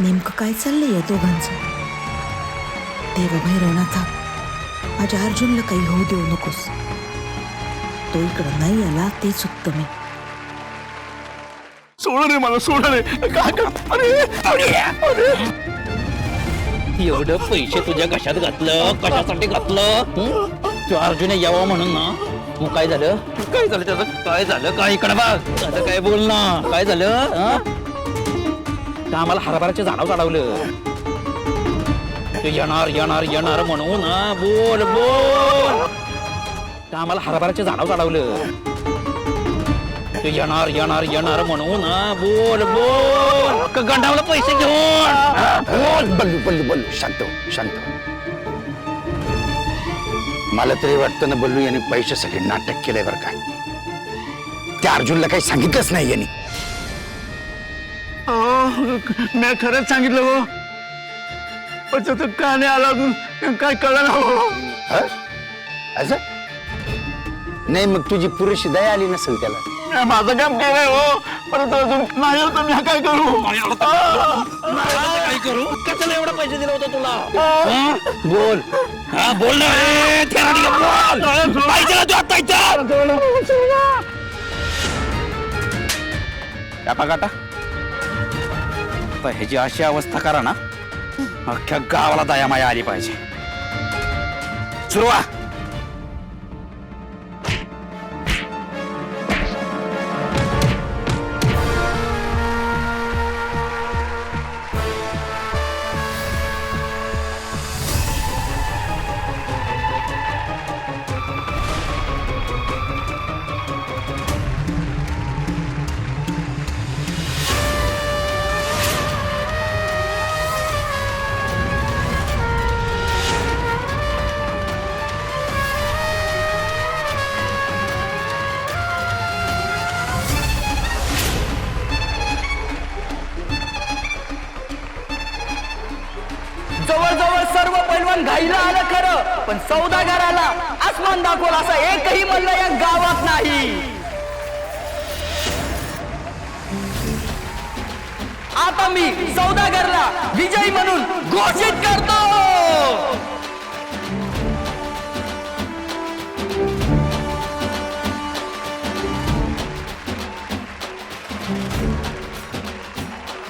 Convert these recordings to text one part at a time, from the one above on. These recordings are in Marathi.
नेमकं काय चाललंय या दोघांचं? देवा भैरवनाथा, माझ्या अर्जुनला काही होऊ देऊ नकोस. तो इकडं नाही आला ते चुकतं मी. सोड रे मला, सोड रे. काय करत? अरे एवढं पैसे तुझ्या कशात घातलं, कशासाठी घातलं? तू अर्जुन यावं म्हणून ना. मग काय झालं? काय झालं त्याचं? काय झालं? काय इकडं बघ झालं, काय बोल ना. काय झालं? आम्हाला हरभऱ्याचे झाडाव चढवलं. ते येणार येणार येणार म्हणून बोल बोल. आम्हाला हरभऱ्याचे झाडाव चढवलं. ते येणार येणार येणार म्हणून बोल बोल. गंडावला पैसे घेऊन. बल्लू बल्लू बल्लू शांत हो, शांत हो. मला तरी वाटतं ना बल्लू यांनी पैशासाठी नाटक केलंय बरं का. त्या अर्जुनला काही सांगितलंच नाही यांनी. मी खरंच सांगितलं हो, पण तो का नाही आला अजून, काय कळलं ना हो. असं नाही, मग तुझी पुरेशी दया आली नसेल त्याला. माझं काम केलंय हो, परंतु अजून नाही आलं तर मी काय करू? काय करू? कशाला एवढा पैसे दिला होता तुला? बोल. बोल ना रे. बोल. पाहिजे ना तू आता इथं. काटा ह्याची अशी अवस्था करा ना, अख्ख्या गावाला दया माया आली पाहिजे. सुरुवात. जवळजवळ सर्व पैलवान घाईला आलं खरं, पण सौदागराला आसमान दाखवला असं एकही मल्ल या गावात नाही. आता मी सौदागरला विजयी म्हणून घोषित करतो.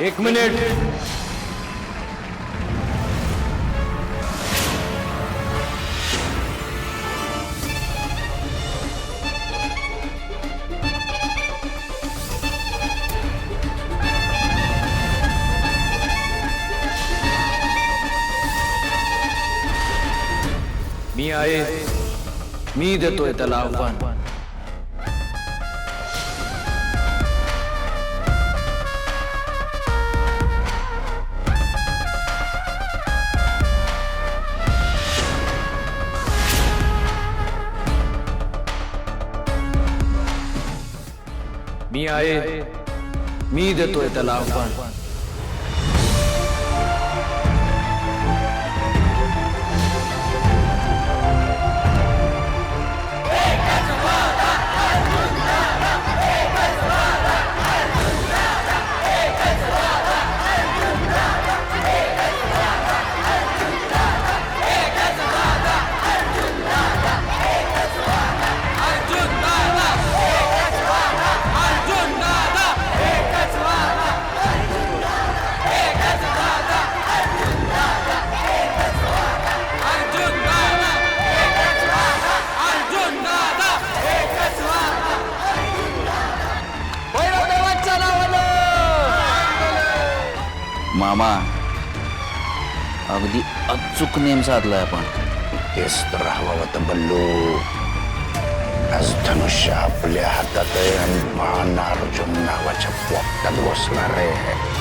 एक मिनिट. मी आहे, मी देतोय त्याला आव्हान. मी आहे, मी देतोय त्याला आव्हान. मामा, अगदी अचूक नेम साधलाय आपण. तेच तर हवं तर बल्लू. आज धनुष्य आपल्या हातात आहे आणि बाण अर्जुन नावाच्या पोपटात बसणार आहे.